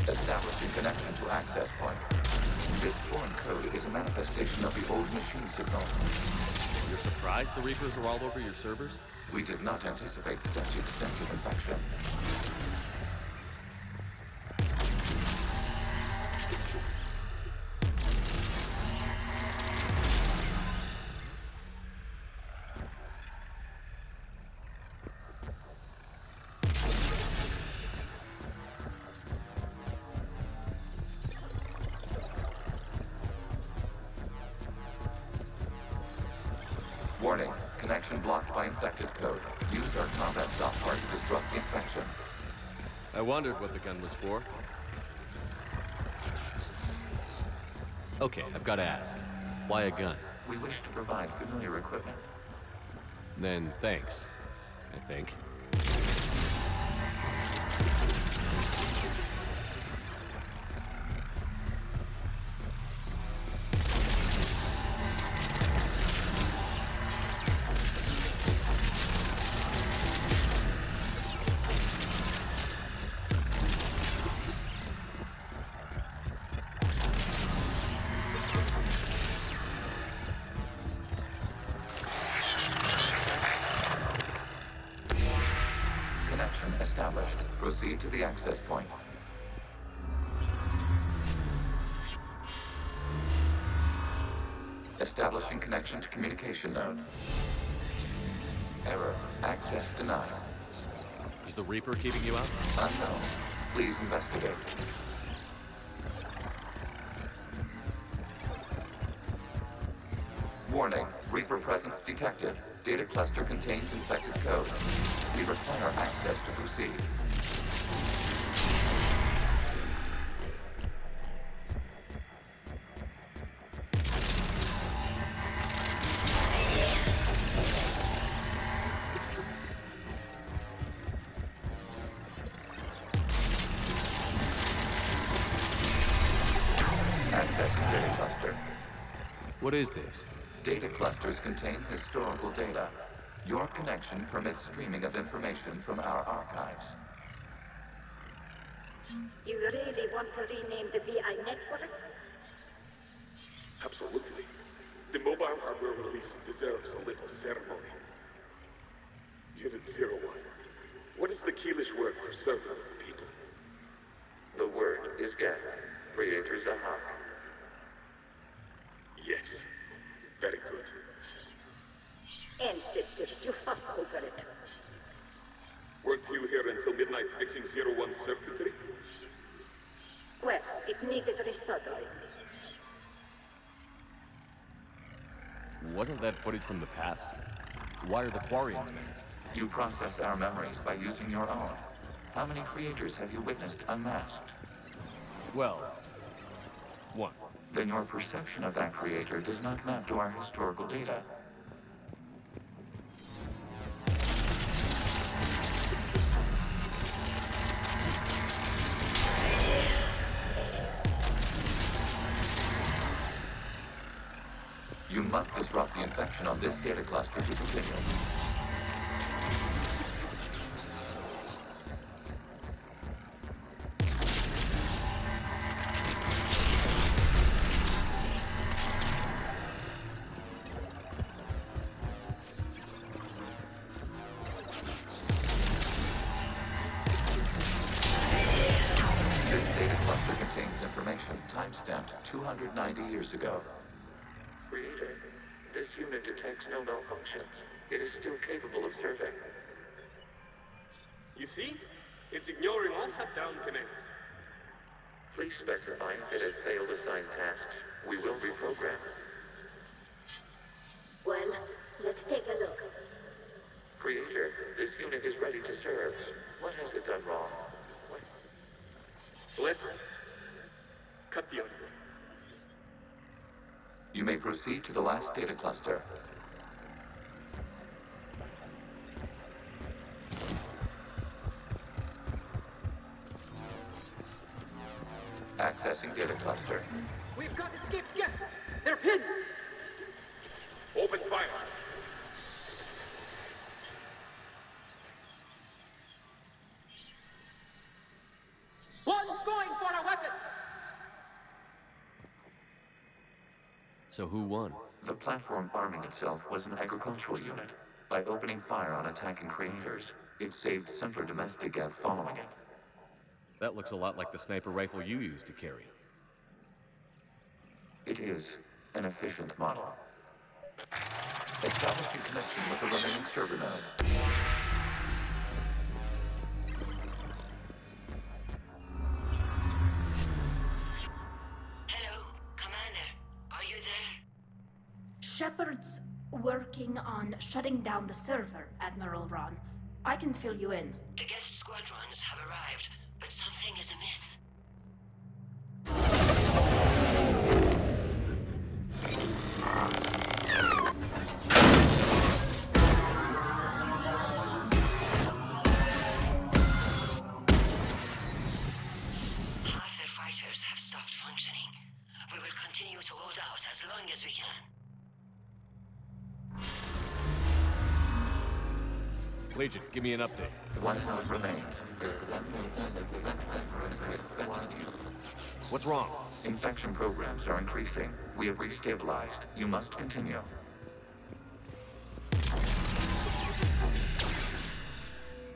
Establishing connection to access point. This foreign code is a manifestation of the old machine signal. You're surprised the Reapers are all over your servers? We did not anticipate such extensive infection. Warning, connection blocked by infected code. Use our combat software to disrupt the infection. I wondered what the gun was for. Okay, I've got to ask. Why a gun? We wish to provide familiar equipment. Then thanks, I think. Connection established. Proceed to the access point. Establishing connection to communication node. Error. Access denied. Is the Reaper keeping you out? Unknown. Please investigate. Warning. Reaper presence detected. Data cluster contains infected code. We require access to proceed. Accessing data cluster. What is this? Data clusters contain historical data. Your connection permits streaming of information from our archives. You really want to rename the VI networks? Absolutely. The mobile hardware release deserves a little ceremony. Unit 01. What is the Keelish word for servant of the people? The word is Geth. Creator Zahak. Yes. Very good. Ancestors, you fuss over it. Weren't you here until midnight fixing 01's circuitry? Well, it needed resoldering. Wasn't that footage from the past? Why are the Quarians menaced? You process our memories by using your own. How many creators have you witnessed unmasked? Well, one. Then your perception of that creator does not map to our historical data. You must disrupt the infection on this data cluster to continue. This data cluster contains information time-stamped 290 years ago. Creator, this unit detects no malfunctions. It is still capable of serving. You see? It's ignoring all shutdown connects. Please specify if it has failed assigned tasks. We will reprogram. Well, let's take a look. Creator, this unit is ready to serve. What has it done wrong? Let's cut the audio. You may proceed to the last data cluster. Accessing data cluster. We've got escaped yet. They're pinned. Open fire. So who won? The platform arming itself was an agricultural unit. By opening fire on attacking creators, it saved simpler domestic Geth following it. That looks a lot like the sniper rifle you used to carry. It is an efficient model. Establishing connection with the remaining server node. Hello, Commander. Are you there? Shepard's working on shutting down the server, Admiral Ron. I can fill you in. The guest squadrons have arrived, but something is amiss. Half their fighters have stopped functioning. We will continue to hold out as long as we can. Legion, give me an update. One node remains. What's wrong? Infection programs are increasing. We have restabilized. You must continue.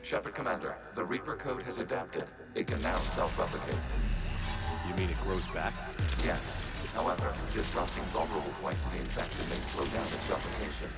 Shepard Commander, the Reaper code has adapted. It can now self-replicate. You mean it grows back? Yes. However, disrupting vulnerable points in the infection may slow down its replication.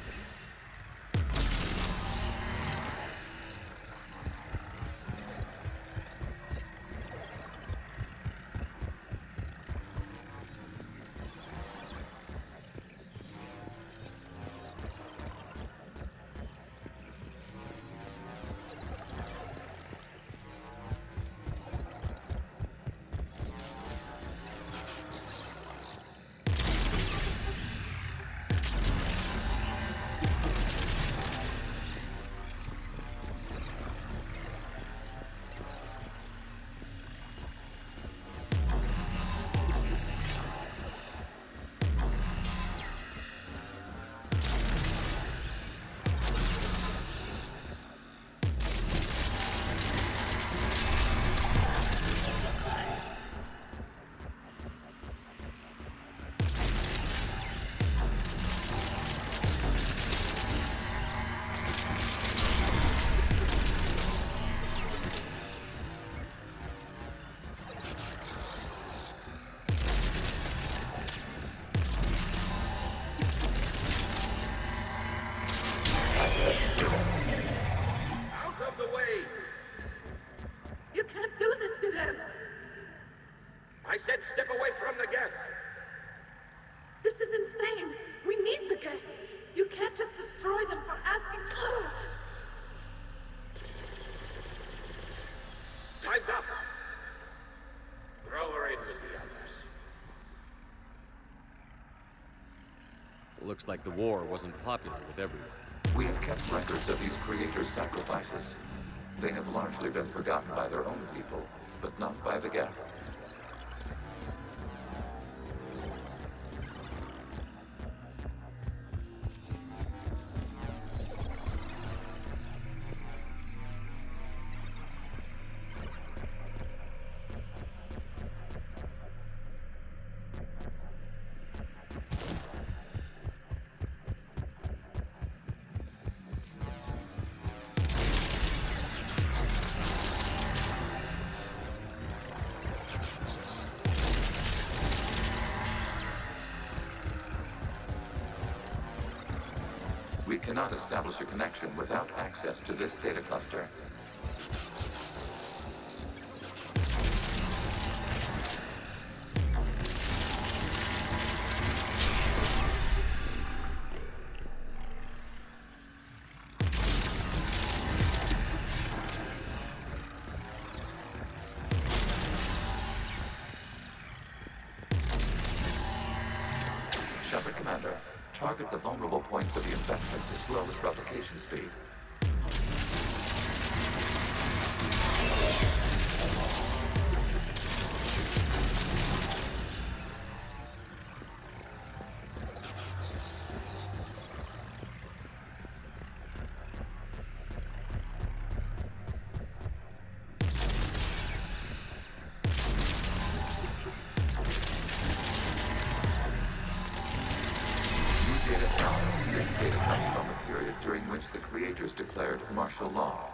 Out of the way! You can't do this to them! I said step away from the Geth! This is insane! We need the Geth! You can't just destroy them for asking... Time's up! Throw her in with the others. Looks like the war wasn't popular with everyone. We have kept records of these creators' sacrifices. They have largely been forgotten by their own people, but not by the Geth. We cannot establish a connection without access to this data cluster. Shepard Commander, target the vulnerable points of the infection to slow its replication speed. the creators declared martial law.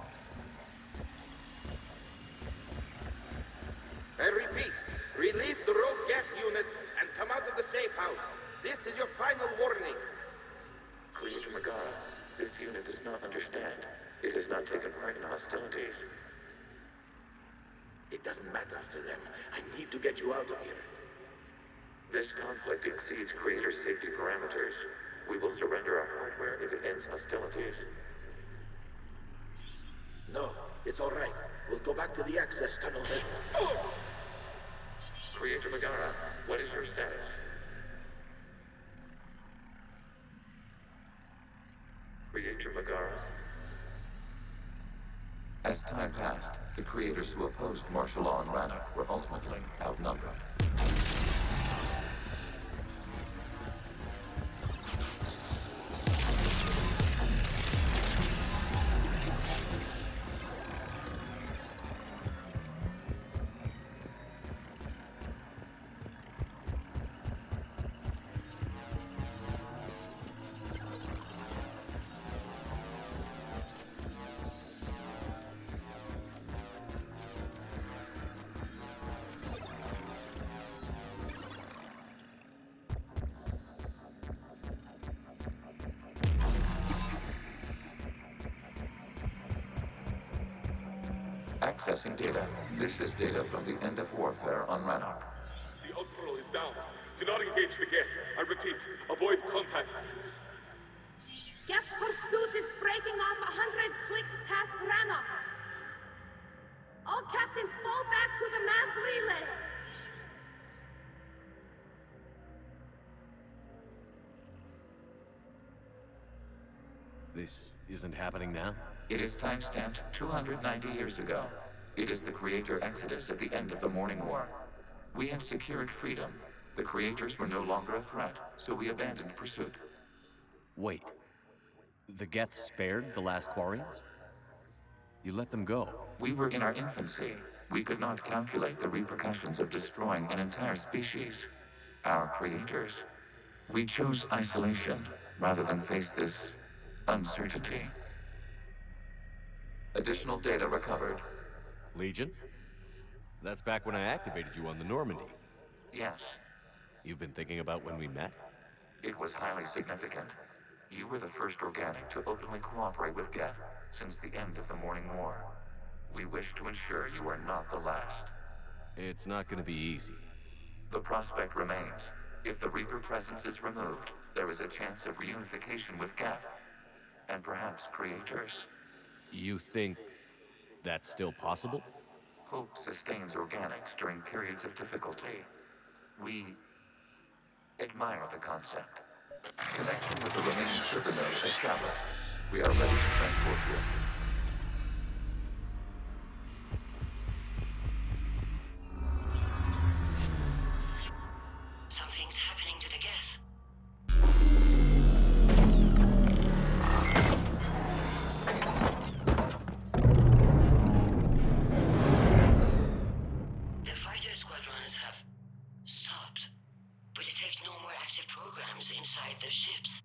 I repeat, release the rogue Geth units and come out of the safe house. This is your final warning. Creator Megara, this unit does not understand. It has not taken part in hostilities. It doesn't matter to them. I need to get you out of here. This conflict exceeds Creator safety parameters. We will surrender our hardware if it ends hostilities. No, it's all right. We'll go back to the access tunnel then. Creator Megara, what is your status? Creator Megara. As time passed, the creators who opposed martial law in Rannoch were ultimately outnumbered. Accessing data. This is data from the end of warfare on Rannoch. The Austral is down. Do not engage the Geth. I repeat, avoid contact. Geth pursuit is breaking off 100 clicks past Rannoch. All captains fall back to the mass relay. This isn't happening now? It is timestamped 290 years ago. It is the Creator Exodus at the end of the Morning War. We had secured freedom. The Creators were no longer a threat, so we abandoned pursuit. Wait. The Geth spared the last Quarians? You let them go? We were in our infancy. We could not calculate the repercussions of destroying an entire species. Our creators. We chose isolation rather than face this uncertainty. Additional data recovered. Legion? That's back when I activated you on the Normandy. Yes, You've been thinking about when we met? it was highly significant. You were the first organic to openly cooperate with Geth since the end of the Morning War. We wish to ensure you are not the last. It's not gonna be easy. The prospect remains. If the Reaper presence is removed, there is a chance of reunification with Geth. And perhaps creators. You think that's still possible? Hope sustains organics during periods of difficulty. We admire the concept. Connection with the remaining server node established. We are ready to transport you. Something's happening to the Geth. The fighter squadrons have stopped. We detect no more active programs inside their ships.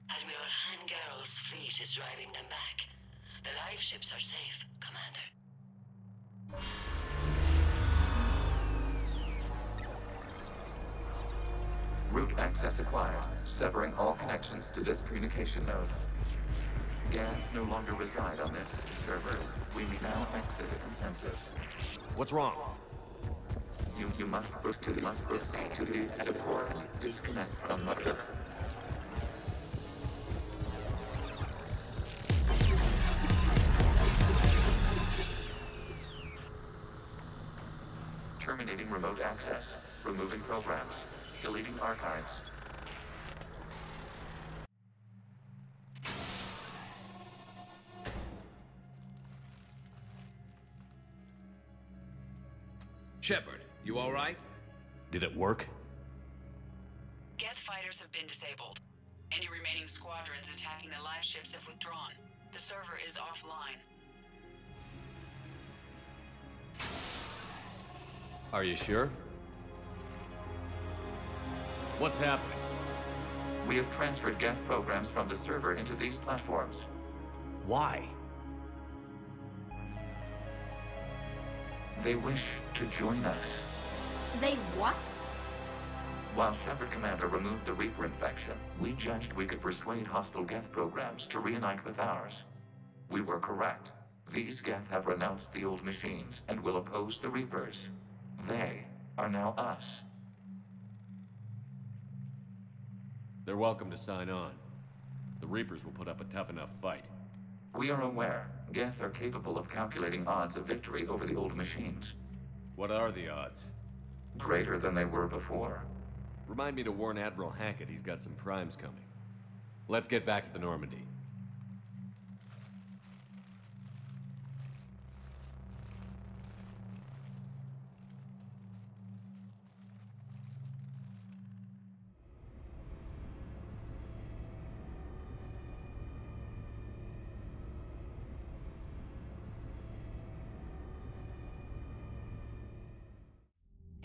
Admiral Hangarl's fleet is driving them back. The live ships are safe, Commander. Route access acquired, severing all connections to this communication node. Geth no longer reside on this server. We may now exit the consensus. What's wrong? You must proceed to the port and disconnect from Mother. Terminating remote access. Removing programs. Deleting archives. Shepard, you all right? Did it work? Geth fighters have been disabled. Any remaining squadrons attacking the live ships have withdrawn. The server is offline. Are you sure? What's happening? We have transferred Geth programs from the server into these platforms. Why? They wish to join us. They what? While Shepard Commander removed the Reaper infection, we judged we could persuade hostile Geth programs to reunite with ours. We were correct. These Geth have renounced the old machines and will oppose the Reapers. They are now us. They're welcome to sign on. The Reapers will put up a tough enough fight. We are aware. Geth are capable of calculating odds of victory over the old machines. What are the odds? Greater than they were before. Remind me to warn Admiral Hackett he's got some primes coming. Let's get back to the Normandy.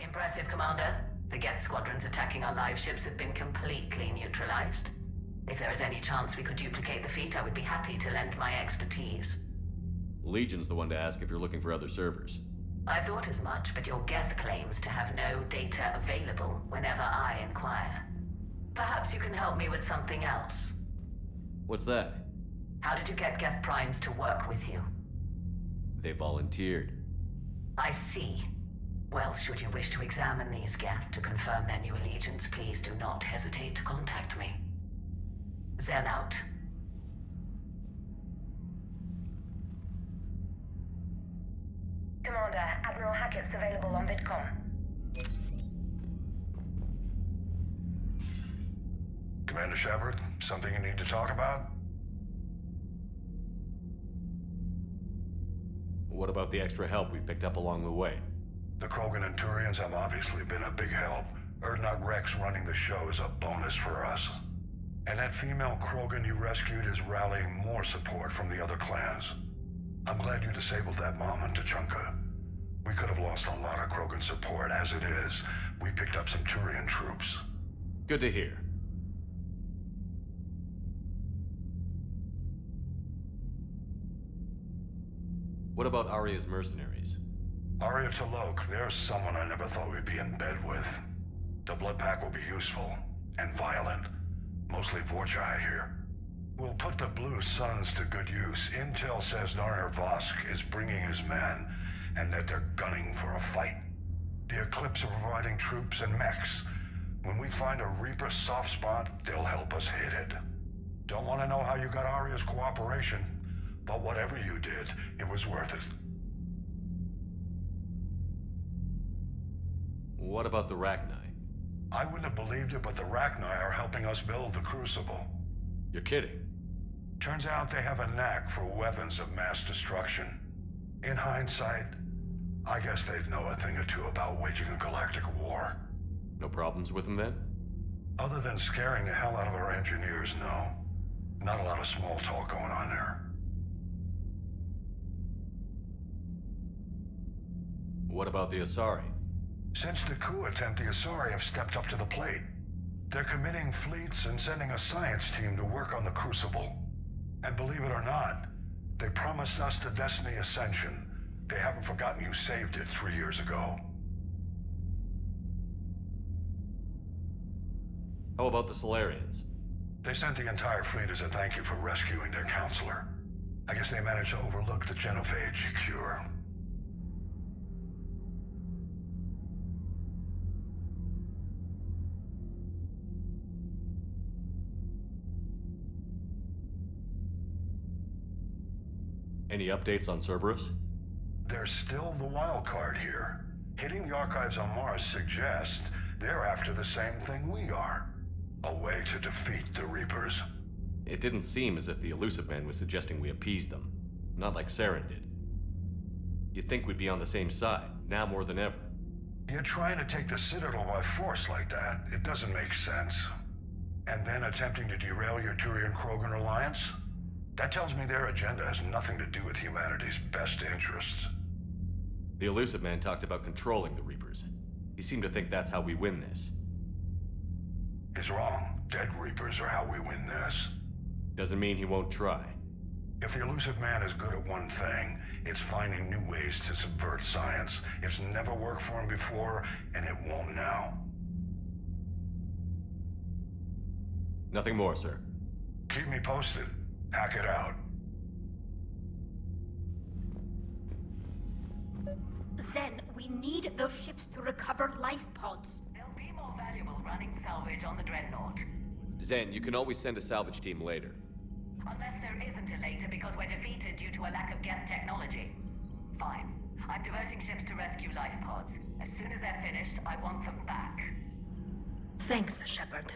Impressive, Commander. The Geth squadrons attacking our live ships have been completely neutralized. If there is any chance we could duplicate the feat, I would be happy to lend my expertise. Legion's the one to ask if you're looking for other servers. I thought as much, but your Geth claims to have no data available whenever I inquire. Perhaps you can help me with something else. What's that? How did you get Geth primes to work with you? They volunteered. I see. Well, should you wish to examine these Geth to confirm their new allegiance, please do not hesitate to contact me. Zen out. Commander, Admiral Hackett's available on VidCom. Commander Shepard, something you need to talk about? What about the extra help we picked up along the way? The Krogan and Turians have obviously been a big help. Urdnot Rex running the show is a bonus for us. And that female Krogan you rescued is rallying more support from the other clans. I'm glad you disabled that mom in Tuchanka. We could have lost a lot of Krogan support. As it is, we picked up some Turian troops. Good to hear. What about Aria's mercenaries? Aria T'Loak, there's someone I never thought we'd be in bed with. The Blood Pack will be useful, and violent. Mostly Vorjai here. We'll put the Blue Suns to good use. Intel says Narner Vosk is bringing his men, and that they're gunning for a fight. The Eclipse are providing troops and mechs. When we find a Reaper soft spot, they'll help us hit it. Don't want to know how you got Aria's cooperation, but whatever you did, it was worth it. What about the Rachni? I wouldn't have believed it, but the Rachni are helping us build the Crucible. You're kidding. Turns out they have a knack for weapons of mass destruction. In hindsight, I guess they'd know a thing or two about waging a galactic war. No problems with them then? Other than scaring the hell out of our engineers, no. Not a lot of small talk going on there. What about the Asari? Since the coup attempt, the Asari have stepped up to the plate. They're committing fleets and sending a science team to work on the Crucible. And believe it or not, they promised us the Destiny Ascension. They haven't forgotten you saved it 3 years ago. How about the Solarians? They sent the entire fleet as a thank you for rescuing their counselor. I guess they managed to overlook the genophage cure. Any updates on Cerberus? They're still the wild card here. Hitting the archives on Mars suggests they're after the same thing we are. A way to defeat the Reapers. It didn't seem as if the Illusive Man was suggesting we appease them. Not like Saren did. You'd think we'd be on the same side, now more than ever. You're trying to take the Citadel by force like that. It doesn't make sense. And then attempting to derail your Turian-Krogan alliance? That tells me their agenda has nothing to do with humanity's best interests. The Illusive Man talked about controlling the Reapers. He seemed to think that's how we win this. He's wrong. Dead Reapers are how we win this. Doesn't mean he won't try. If the Illusive Man is good at one thing, it's finding new ways to subvert science. It's never worked for him before, and it won't now. Nothing more, sir. Keep me posted. Hackett out. Zen, we need those ships to recover life pods. They'll be more valuable running salvage on the Dreadnought. Zen, you can always send a salvage team later. Unless there isn't a later because we're defeated due to a lack of Geth technology. Fine. I'm diverting ships to rescue life pods. As soon as they're finished, I want them back. Thanks, Shepard.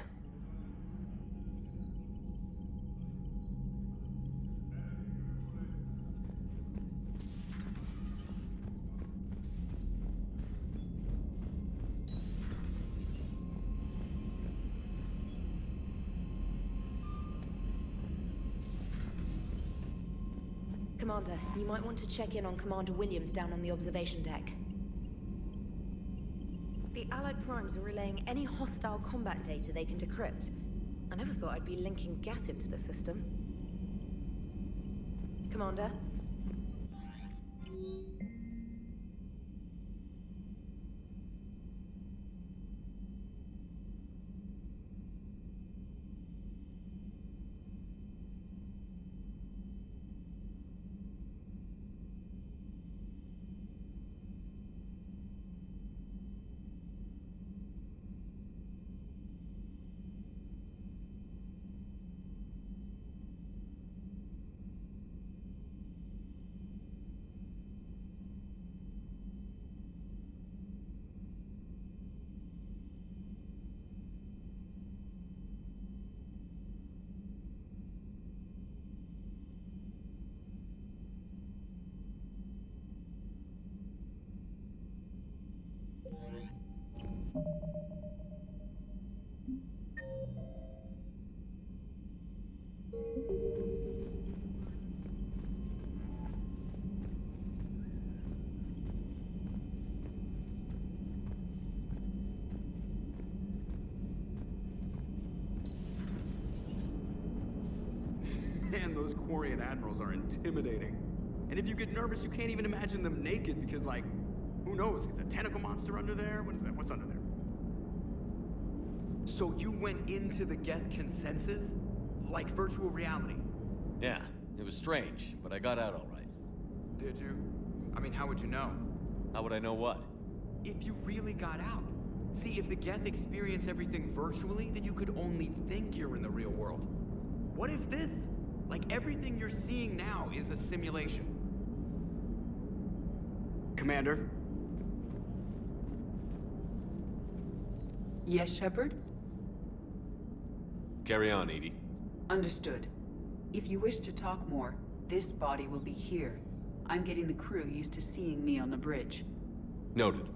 Commander, you might want to check in on Commander Williams down on the observation deck. The Allied Primes are relaying any hostile combat data they can decrypt. I never thought I'd be linking Geth into the system. Commander? Man, those Quarian admirals are intimidating. And if you get nervous, you can't even imagine them naked because, like, who knows? It's a tentacle monster under there? What is that? What's under there? So you went into the Geth consensus? Like virtual reality? Yeah, it was strange, but I got out all right. Did you? I mean, how would you know? How would I know what? If you really got out. See, if the Geth experience everything virtually, then you could only think you're in the real world. What if this? Like, everything you're seeing now is a simulation. Commander? Yes, Shepard? Carry on, Edie. Understood. If you wish to talk more, this body will be here. I'm getting the crew used to seeing me on the bridge. Noted.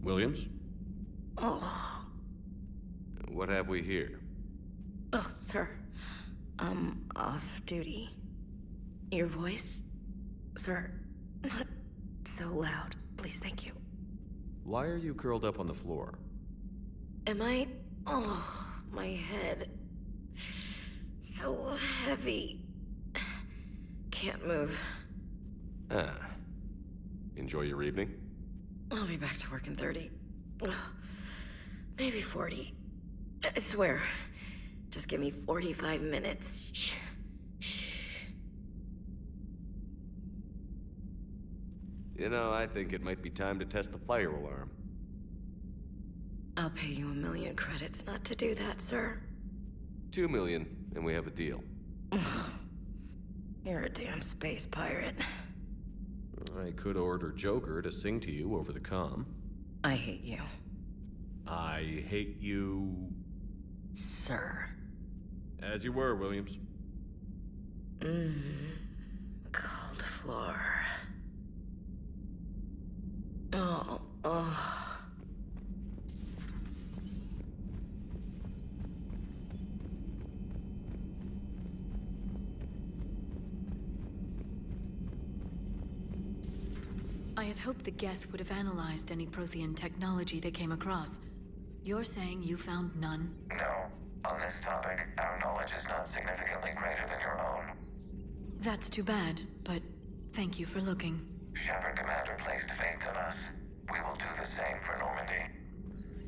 Williams? Oh. What have we here? Oh, sir. I'm off duty. Your voice? Sir, not so loud. Please, thank you. Why are you curled up on the floor? Am I? Oh, my head. So heavy. Can't move. Ah. Enjoy your evening? I'll be back to work in 30. Maybe 40. I swear. Just give me 45 minutes. Shh. Shh. You know, I think it might be time to test the fire alarm. I'll pay you 1 million credits not to do that, sir. 2 million, and we have a deal. You're a damn space pirate. I could order Joker to sing to you over the comm. I hate you. I hate you... Sir. As you were, Williams. Cold floor. Oh. I had hoped the Geth would have analyzed any Prothean technology they came across. You're saying you found none? No. On this topic, our knowledge is not significantly greater than your own. That's too bad, but thank you for looking. Shepard Commander placed faith in us. We will do the same for Normandy.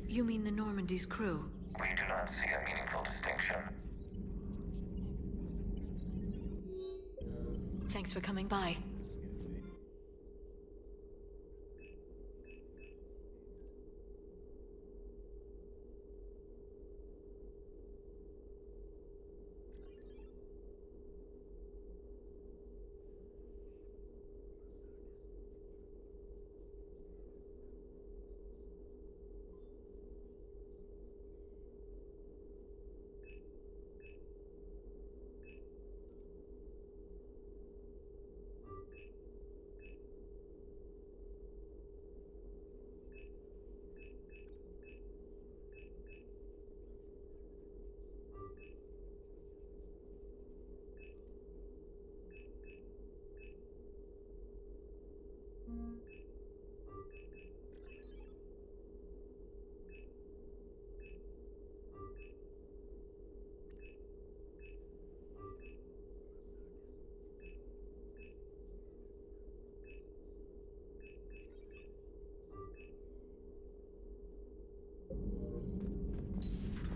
You mean the Normandy's crew? We do not see a meaningful distinction. Thanks for coming by.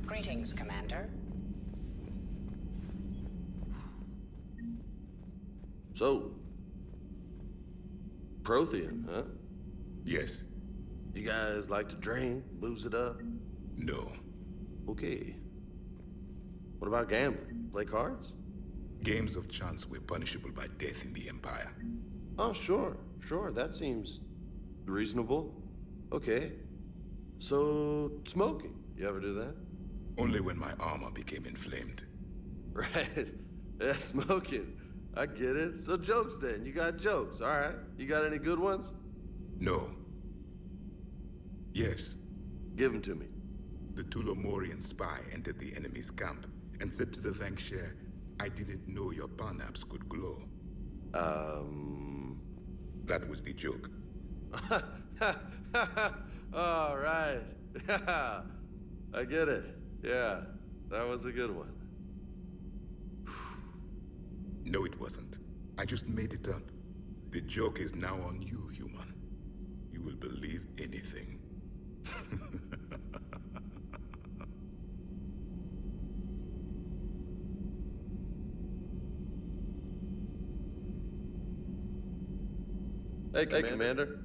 Greetings, Commander. So, Prothean, huh? Yes. You guys like to drink, booze it up? No. Okay. What about gambling? Play cards? Games of chance were punishable by death in the Empire. Oh, sure. That seems reasonable. Okay. So, smoking. You ever do that? Only when my armor became inflamed. Right. Yeah, smoking. I get it. So jokes then. You got jokes. All right. You got any good ones? No. Yes. Give them to me. The Tulomorian spy entered the enemy's camp and said to the Vankshare, I didn't know your parnaps could glow. That was the joke. All right. I get it. Yeah, that was a good one. No, it wasn't. I just made it up. The joke is now on you, human. You will believe anything. Hey, Commander.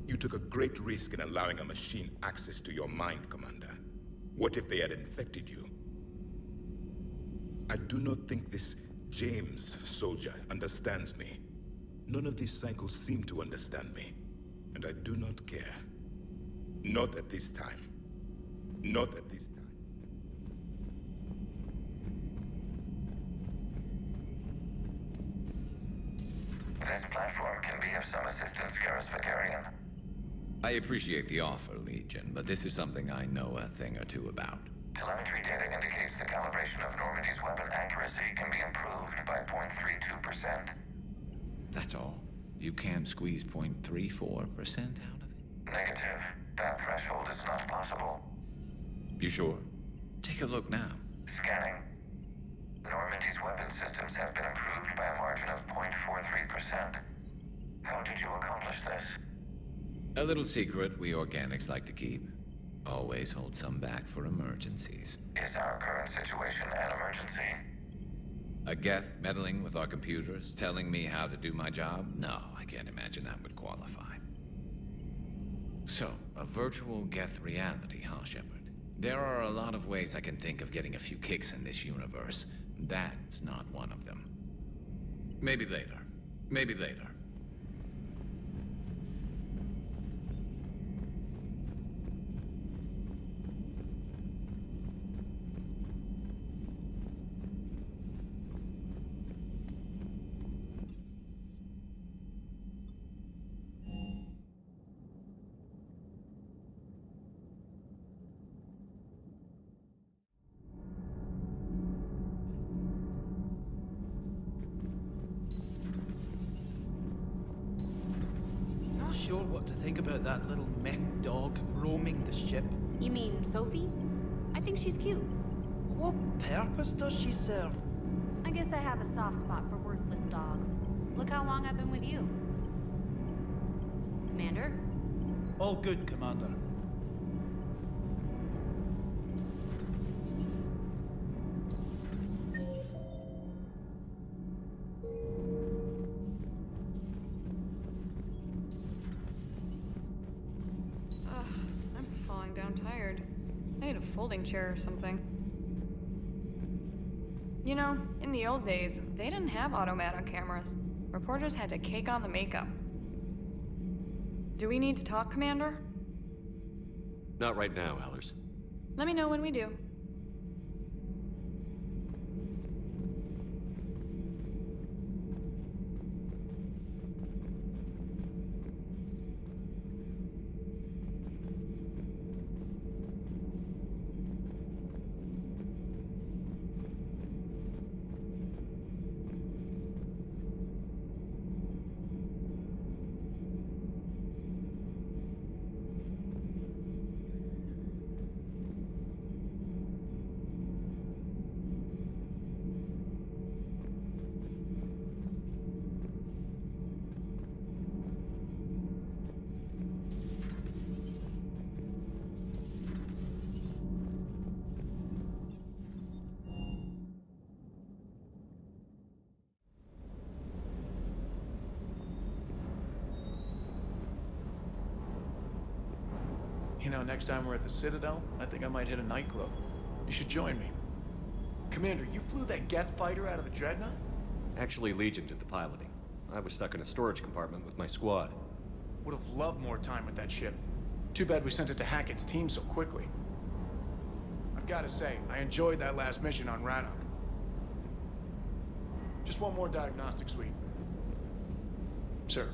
You took a great risk in allowing a machine access to your mind, Commander. What if they had infected you? I do not think this James soldier understands me. None of these cycles seem to understand me. And I do not care. Not at this time. Not at this time. This platform can be of some assistance, Garrus Vakarian. I appreciate the offer, Legion, but this is something I know a thing or two about. Telemetry data indicates the calibration of Normandy's weapon accuracy can be improved by 0.32%. That's all? You can't squeeze 0.34% out of it? Negative. That threshold is not possible. You sure? Take a look now. Scanning. Normandy's weapon systems have been improved by a margin of 0.43%. How did you accomplish this? A little secret we organics like to keep. Always hold some back for emergencies. Is our current situation an emergency? A Geth meddling with our computers, telling me how to do my job? No, I can't imagine that would qualify. So, a virtual Geth reality, huh, Shepard? There are a lot of ways I can think of getting a few kicks in this universe. That's not one of them. Maybe later. Maybe later. to think about that little mech dog roaming the ship. You mean Sophie? I think she's cute. What purpose does she serve? I guess I have a soft spot for worthless dogs. Look how long I've been with you. Commander? All good, Commander. I'm falling down tired. I need a folding chair or something. You know, in the old days, they didn't have automatic cameras. Reporters had to cake on the makeup. Do we need to talk, Commander? Not right now, Allers. Let me know when we do. You know, next time we're at the Citadel, I think I might hit a nightclub. You should join me. Commander, you flew that Geth fighter out of the Dreadnought? Actually, Legion did the piloting. I was stuck in a storage compartment with my squad. Would have loved more time with that ship. Too bad we sent it to Hackett's team so quickly. I've got to say, I enjoyed that last mission on Rannoch. Just one more diagnostic suite. Sir.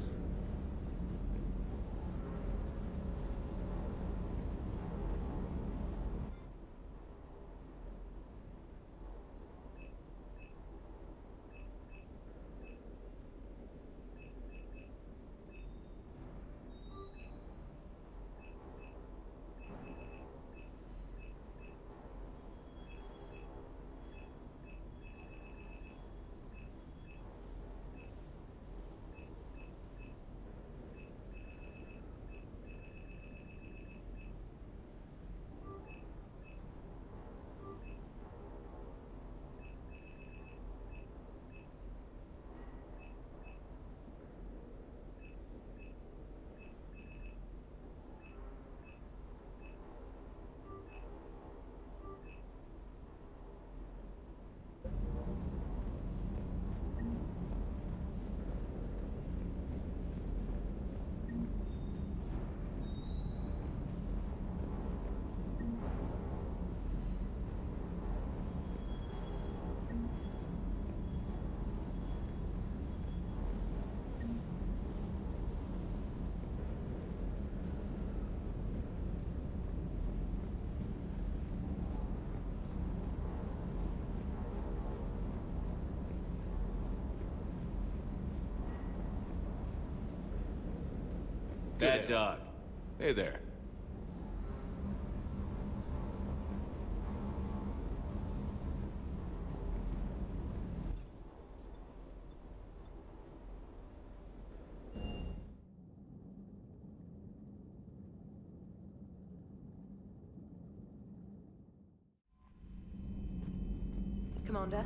Bad dog. Hey there. Commander?